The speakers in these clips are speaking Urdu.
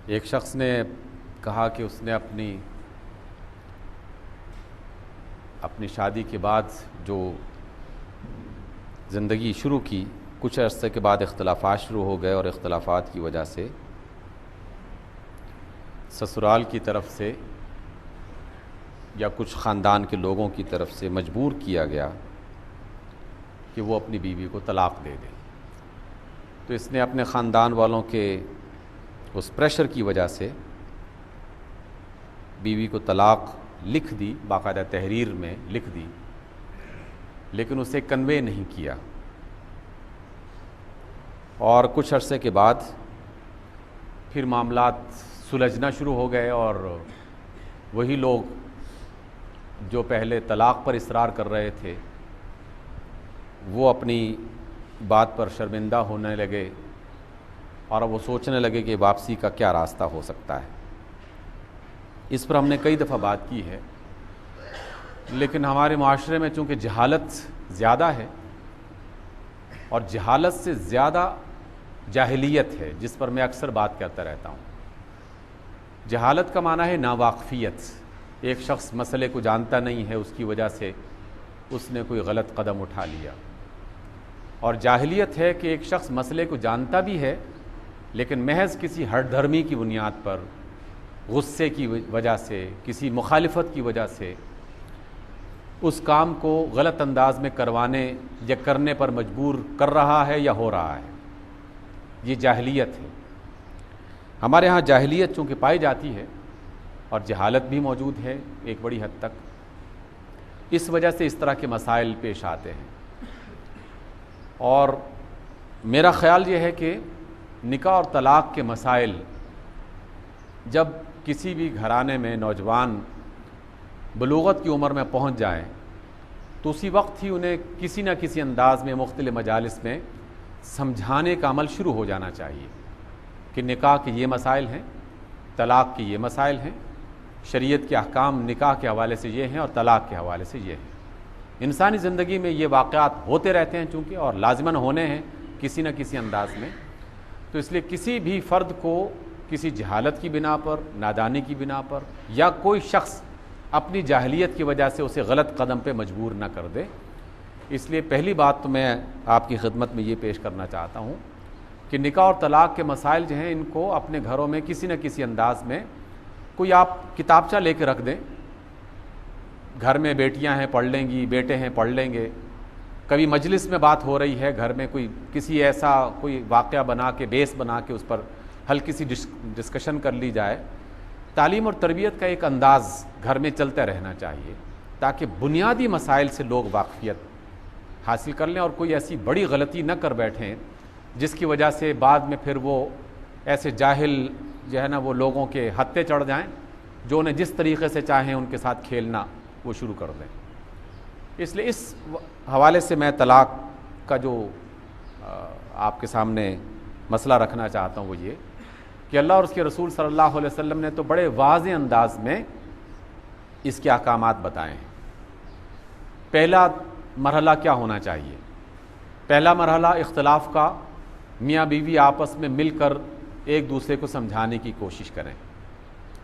ایک شخص نے کہا کہ اس نے اپنی شادی کے بعد جو زندگی شروع کی، کچھ عرصے کے بعد اختلافات شروع ہو گئے اور اختلافات کی وجہ سے سسرال کی طرف سے یا کچھ خاندان کے لوگوں کی طرف سے مجبور کیا گیا کہ وہ اپنی بیوی کو طلاق دے دے۔ تو اس نے اپنے خاندان والوں کے اس پریشر کی وجہ سے بیوی کو طلاق لکھ دی، باقاعدہ تحریر میں لکھ دی، لیکن اسے کنوے نہیں کیا۔ اور کچھ عرصے کے بعد پھر معاملات سلجھنا شروع ہو گئے اور وہی لوگ جو پہلے طلاق پر اصرار کر رہے تھے وہ اپنی بات پر شرمندہ ہونے لگے اور اب وہ سوچنے لگے کہ واپسی کا کیا راستہ ہو سکتا ہے۔ اس پر ہم نے کئی دفعہ بات کی ہے، لیکن ہمارے معاشرے میں چونکہ جہالت زیادہ ہے اور جہالت سے زیادہ جاہلیت ہے، جس پر میں اکثر بات کرتا رہتا ہوں۔ جہالت کا معنی ہے ناواقفیت، ایک شخص مسئلے کو جانتا نہیں ہے، اس کی وجہ سے اس نے کوئی غلط قدم اٹھا لیا۔ اور جاہلیت ہے کہ ایک شخص مسئلے کو جانتا بھی ہے لیکن محض کسی ہٹ دھرمی کی بنیاد پر، غصے کی وجہ سے، کسی مخالفت کی وجہ سے اس کام کو غلط انداز میں کروانے یا کرنے پر مجبور کر رہا ہے یا ہو رہا ہے۔ یہ جاہلیت ہے۔ ہمارے ہاں جاہلیت چونکہ پائی جاتی ہے اور جہالت بھی موجود ہے ایک بڑی حد تک، اس وجہ سے اس طرح کے مسائل پیش آتے ہیں۔ اور میرا خیال یہ ہے کہ نکاح اور طلاق کے مسائل جب کسی بھی گھرانے میں نوجوان بلوغت کی عمر میں پہنچ جائیں تو اسی وقت ہی انہیں کسی نہ کسی انداز میں مختلف مجالس میں سمجھانے کا عمل شروع ہو جانا چاہیے کہ نکاح کے یہ مسائل ہیں، طلاق کے یہ مسائل ہیں، شریعت کے احکام نکاح کے حوالے سے یہ ہیں اور طلاق کے حوالے سے یہ ہیں۔ انسانی زندگی میں یہ واقعات ہوتے رہتے ہیں چونکہ، اور لازماً ہونے ہیں کسی نہ کسی انداز میں، تو اس لیے کسی بھی فرد کو کسی جہالت کی بنا پر، نادانی کی بنا پر، یا کوئی شخص اپنی جاہلیت کی وجہ سے اسے غلط قدم پہ مجبور نہ کر دے۔ اس لیے پہلی بات تو میں آپ کی خدمت میں یہ پیش کرنا چاہتا ہوں کہ نکاح اور طلاق کے مسائل جو ہیں ان کو اپنے گھروں میں کسی نہ کسی انداز میں کوئی آپ کتابچہ لے کے رکھ دیں۔ گھر میں بیٹیاں ہیں پڑھ لیں گی، بیٹے ہیں پڑھ لیں گے، کبھی مجلس میں بات ہو رہی ہے گھر میں، کوئی کسی ایسا کوئی واقعہ بنا کے، بیس بنا کے اس پر ہلکی سی ڈسکشن کر لی جائے۔ تعلیم اور تربیت کا ایک انداز گھر میں چلتا رہنا چاہیے تاکہ بنیادی مسائل سے لوگ واقفیت حاصل کر لیں اور کوئی ایسی بڑی غلطی نہ کر بیٹھیں جس کی وجہ سے بعد میں پھر وہ ایسے جاہل جو ہے نا وہ لوگوں کے ہتھے چڑھ جائیں جو انہیں جس طریقے سے چاہیں ان کے ساتھ کھیلنا وہ شروع کر دیں۔ اس لیے اس حوالے سے میں طلاق کا جو آپ کے سامنے مسئلہ رکھنا چاہتا ہوں وہ یہ کہ اللہ اور اس کے رسول صلی اللہ علیہ وسلم نے تو بڑے واضح انداز میں اس کے احکامات بتائے ہیں۔ پہلا مرحلہ کیا ہونا چاہیے؟ پہلا مرحلہ اختلاف کا، میاں بیوی آپس میں مل کر ایک دوسرے کو سمجھانے کی کوشش کریں۔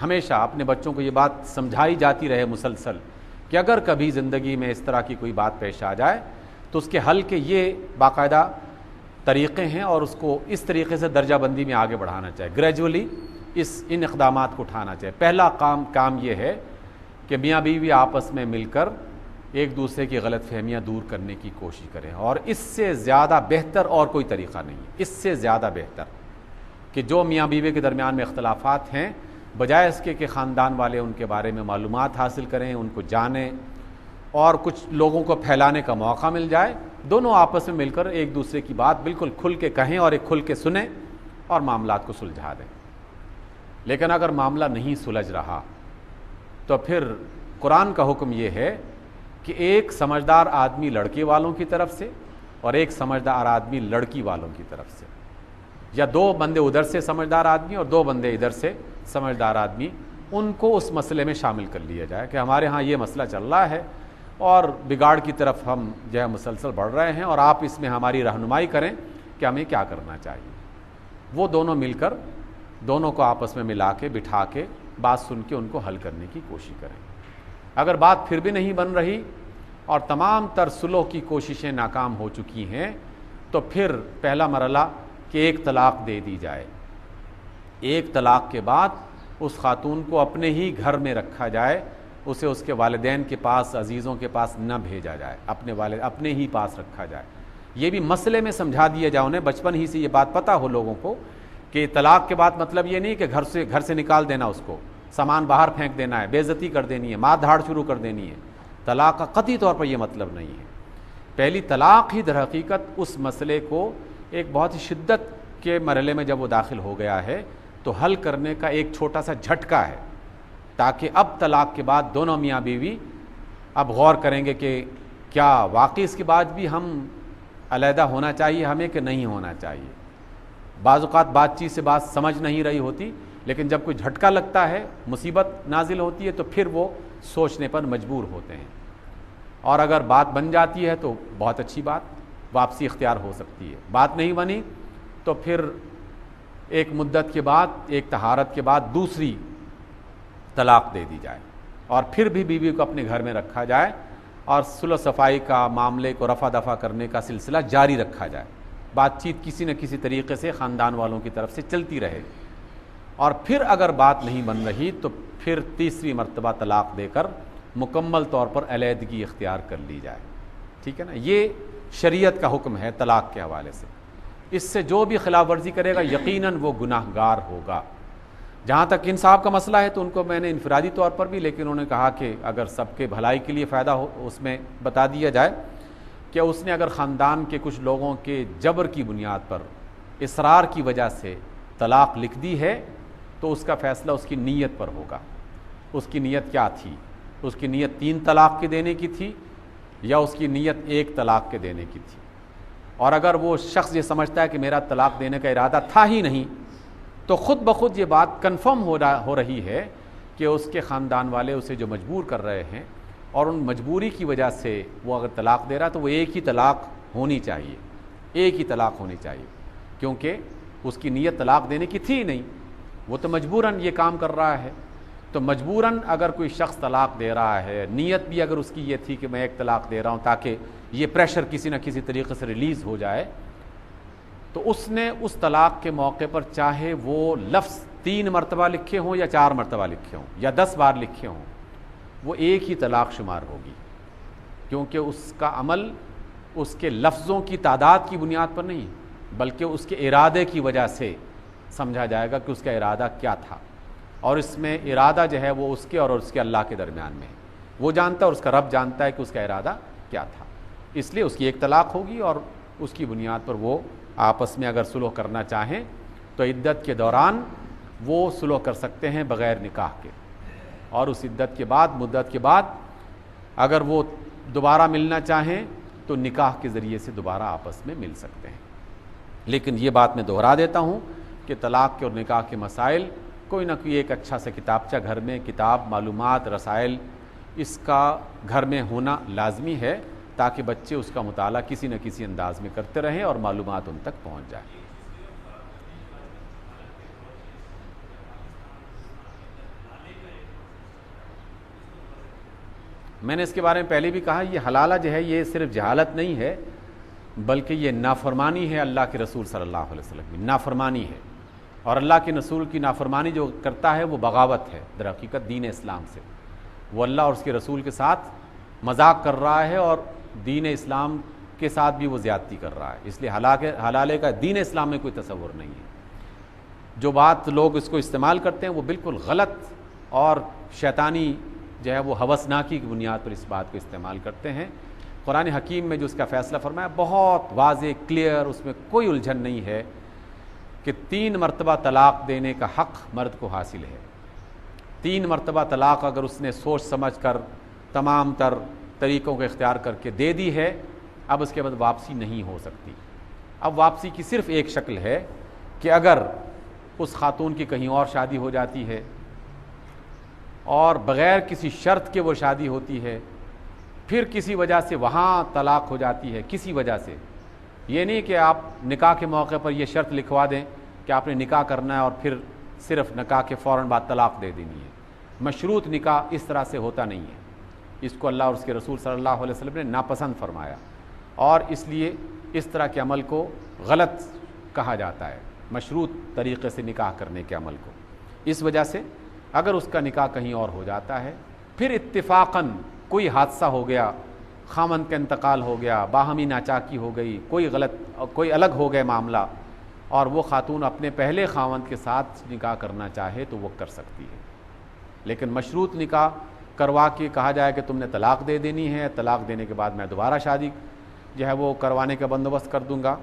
ہمیشہ اپنے بچوں کو یہ بات سمجھائی جاتی رہے مسلسل کہ اگر کبھی زندگی میں اس طرح کی کوئی بات پیش آ جائے تو اس کے حل کے یہ باقاعدہ طریقے ہیں اور اس کو اس طریقے سے درجہ بندی میں آگے بڑھانا چاہیے، گریجولی ان اقدامات کو اٹھانا چاہیے۔ پہلا کام یہ ہے کہ میاں بیوی آپس میں مل کر ایک دوسرے کی غلط فہمیاں دور کرنے کی کوشش کریں، اور اس سے زیادہ بہتر اور کوئی طریقہ نہیں ہے۔ اس سے زیادہ بہتر کہ جو میاں بیوی کے درمیان میں اختلافات ہیں، بجائے اس کے کہ خاندان والے ان کے بارے میں معلومات حاصل کریں، ان کو جانیں اور کچھ لوگوں کو پھیلانے کا موقع مل جائے، دونوں آپس میں مل کر ایک دوسرے کی بات بالکل کھل کے کہیں اور ایک کھل کے سنیں اور معاملات کو سلجھا دیں۔ لیکن اگر معاملہ نہیں سلجھ رہا تو پھر قرآن کا حکم یہ ہے کہ ایک سمجھدار آدمی لڑکے والوں کی طرف سے اور ایک سمجھدار آدمی لڑکی والوں کی طرف سے، یا دو بندے ادھر سے سمجھدار آدمی اور دو بندے ادھر سے سمجھدار آدمی، ان کو اس مسئلے میں شامل کر لیا جائے کہ ہمارے ہاں یہ مسئلہ چل رہا ہے اور بگاڑ کی طرف ہم جو ہے مسلسل بڑھ رہے ہیں، اور آپ اس میں ہماری رہنمائی کریں کہ ہمیں کیا کرنا چاہیے۔ وہ دونوں مل کر دونوں کو آپس میں ملا کے بٹھا کے بات سن کے ان کو حل کرنے کی کوشش کریں۔ اگر بات پھر بھی نہیں بن رہی اور تمام تر صلح کی کوششیں ناکام ہو چکی ہیں تو پھر پہلا مرحلہ کہ ایک طلاق دے دی جائے۔ ایک طلاق کے بعد اس خاتون کو اپنے ہی گھر میں رکھا جائے، اسے اس کے والدین کے پاس، عزیزوں کے پاس نہ بھیجا جائے، اپنے ہی پاس رکھا جائے۔ یہ بھی مسئلے میں سمجھا دیا جائے، انہیں بچپن ہی سے یہ بات پتہ ہو لوگوں کو کہ طلاق کے بعد مطلب یہ نہیں کہ گھر سے نکال دینا، اس کو سامان باہر پھینک دینا ہے، بے عزتی کر دینی ہے، مار دھاڑ شروع کر دینی ہے۔ طلاق کا قطعی طور پر یہ مطلب نہیں ہے۔ پہلی طلاق ہی در حقیقت اس مسئلے کو ایک بہت ہی شدت کے مرحلے میں جب وہ داخل ہو گیا ہے تو حل کرنے کا ایک چھوٹا سا جھٹکا ہے، تاکہ اب طلاق کے بعد دونوں میاں بیوی اب غور کریں گے کہ کیا واقعی اس کے بعد بھی ہم علیحدہ ہونا چاہیے ہمیں کہ نہیں ہونا چاہیے۔ بعض اوقات بات چیت سے بات سمجھ نہیں رہی ہوتی، لیکن جب کوئی جھٹکا لگتا ہے، مصیبت نازل ہوتی ہے تو پھر وہ سوچنے پر مجبور ہوتے ہیں، اور اگر بات بن جاتی ہے تو بہت اچھی بات، واپسی اختیار ہو سکتی ہے۔ بات نہیں بنی تو پھر ایک مدت کے بعد، ایک طہارت کے بعد دوسری طلاق دے دی جائے، اور پھر بھی بیوی کو اپنے گھر میں رکھا جائے اور صلح صفائی کا معاملے کو رفع دفع کرنے کا سلسلہ جاری رکھا جائے۔ بات چیت کسی نہ کسی طریقے سے خاندان والوں کی طرف سے چلتی رہے، اور پھر اگر بات نہیں بن رہی تو پھر تیسری مرتبہ طلاق دے کر مکمل طور پر علیحدگی اختیار کر لی جائے۔ ٹھیک ہے نا، یہ شریعت کا حکم ہے طلاق کے حوالے سے۔ اس سے جو بھی خلاف ورزی کرے گا یقیناً وہ گناہ گار ہوگا۔ جہاں تک انصاف کا مسئلہ ہے تو ان کو میں نے انفرادی طور پر بھی، لیکن انہوں نے کہا کہ اگر سب کے بھلائی کے لیے فائدہ ہو اس میں بتا دیا جائے کہ اس نے اگر خاندان کے کچھ لوگوں کے جبر کی بنیاد پر، اصرار کی وجہ سے طلاق لکھ دی ہے تو اس کا فیصلہ اس کی نیت پر ہوگا۔ اس کی نیت کیا تھی؟ اس کی نیت 3 طلاق کے دینے کی تھی یا اس کی نیت 1 طلاق کے دینے کی تھی؟ اور اگر وہ شخص یہ سمجھتا ہے کہ میرا طلاق دینے کا ارادہ تھا ہی نہیں، تو خود بخود یہ بات کنفرم ہو رہی ہے کہ اس کے خاندان والے اسے جو مجبور کر رہے ہیں، اور ان مجبوری کی وجہ سے وہ اگر طلاق دے رہا تو وہ ایک ہی طلاق ہونی چاہیے، ایک ہی طلاق ہونی چاہیے، کیونکہ اس کی نیت طلاق دینے کی تھی نہیں، وہ تو مجبوراً یہ کام کر رہا ہے۔ تو مجبوراً اگر کوئی شخص طلاق دے رہا ہے، نیت بھی اگر اس کی یہ تھی کہ میں 1 طلاق دے رہا ہوں تاکہ یہ پریشر کسی نہ کسی طریقے سے ریلیز ہو جائے، تو اس نے اس طلاق کے موقع پر چاہے وہ لفظ 3 مرتبہ لکھے ہوں یا 4 مرتبہ لکھے ہوں یا 10 بار لکھے ہوں، وہ ایک ہی طلاق شمار ہوگی، کیونکہ اس کا عمل اس کے لفظوں کی تعداد کی بنیاد پر نہیں بلکہ اس کے ارادے کی وجہ سے سمجھا جائے گا کہ اس کا ارادہ کیا تھا، اور اس میں ارادہ جو ہے وہ اس کے اور اس کے اللہ کے درمیان میں ہے، وہ جانتا ہے اور اس کا رب جانتا ہے کہ اس کا ارادہ کیا تھا۔ اس لیے اس کی 1 طلاق ہوگی، اور اس کی بنیاد پر وہ آپس میں اگر صلح کرنا چاہیں تو عدت کے دوران وہ صلح کر سکتے ہیں بغیر نکاح کے، اور اس عدت کے بعد، مدت کے بعد اگر وہ دوبارہ ملنا چاہیں تو نکاح کے ذریعے سے دوبارہ آپس میں مل سکتے ہیں۔ لیکن یہ بات میں دہرا دیتا ہوں کہ طلاق کے اور نکاح کے مسائل کوئی نہ کوئی ایک اچھا سا کتابچہ گھر میں، کتاب، معلومات، رسائل، اس کا گھر میں ہونا لازمی ہے تاکہ بچے اس کا مطالعہ کسی نہ کسی انداز میں کرتے رہیں اور معلومات ان تک پہنچ جائیں۔ میں نے اس کے بارے میں پہلے بھی کہا، یہ حلالہ جو ہے یہ صرف جہالت نہیں ہے بلکہ یہ نافرمانی ہے اللہ کے رسول صلی اللہ علیہ وسلم کی، نافرمانی ہے، اور اللہ کے رسول کی نافرمانی جو کرتا ہے وہ بغاوت ہے در حقیقت دین اسلام سے، وہ اللہ اور اس کے رسول کے ساتھ مذاق کر رہا ہے اور دین اسلام کے ساتھ بھی وہ زیادتی کر رہا ہے، اس لیے حلالے کا دین اسلام میں کوئی تصور نہیں ہے۔ جو بات لوگ اس کو استعمال کرتے ہیں وہ بالکل غلط اور شیطانی جو ہے وہ ہوسناکی کی بنیاد پر اس بات کو استعمال کرتے ہیں۔ قرآن حکیم میں جو اس کا فیصلہ فرمایا بہت واضح، کلیئر، اس میں کوئی الجھن نہیں ہے کہ 3 مرتبہ طلاق دینے کا حق مرد کو حاصل ہے۔ 3 مرتبہ طلاق اگر اس نے سوچ سمجھ کر تمام تر طریقوں کو اختیار کر کے دے دی ہے، اب اس کے بعد واپسی نہیں ہو سکتی۔ اب واپسی کی صرف ایک شکل ہے کہ اگر اس خاتون کی کہیں اور شادی ہو جاتی ہے اور بغیر کسی شرط کے وہ شادی ہوتی ہے، پھر کسی وجہ سے وہاں طلاق ہو جاتی ہے، کسی وجہ سے، یہ نہیں کہ آپ نکاح کے موقع پر یہ شرط لکھوا دیں کہ آپ نے نکاح کرنا ہے اور پھر صرف نکاح کے فوراً بعد طلاق دے دینی ہے۔ مشروط نکاح اس طرح سے ہوتا نہیں ہے، اس کو اللہ اور اس کے رسول صلی اللہ علیہ وسلم نے ناپسند فرمایا، اور اس لیے اس طرح کے عمل کو غلط کہا جاتا ہے، مشروط طریقے سے نکاح کرنے کے عمل کو۔ اس وجہ سے اگر اس کا نکاح کہیں اور ہو جاتا ہے، پھر اتفاقاً کوئی حادثہ ہو گیا، خامند کا انتقال ہو گیا، باہمی ناچاکی ہو گئی، کوئی الگ ہو گئے معاملہ، اور وہ خاتون اپنے پہلے خاوند کے ساتھ نکاح کرنا چاہے تو وہ کر سکتی ہے۔ لیکن مشروط نکاح کروا کے کہا جائے کہ تم نے طلاق دے دینی ہے، طلاق دینے کے بعد میں دوبارہ شادی جو ہے وہ کروانے کا بندوبست کر دوں گا،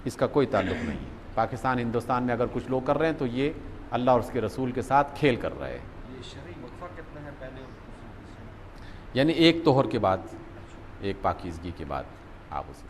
اس کا کوئی تعلق نہیں ہے۔ پاکستان ہندوستان میں اگر کچھ لوگ کر رہے ہیں تو یہ اللہ اور اس کے رسول کے ساتھ کھیل کر رہے ہیں۔ یہ شرعی وقفہ کتنا ہے پہلے اور دوسرے؟ یعنی ایک طہر کے بعد، ایک پاکیزگی کے بعد آپ اس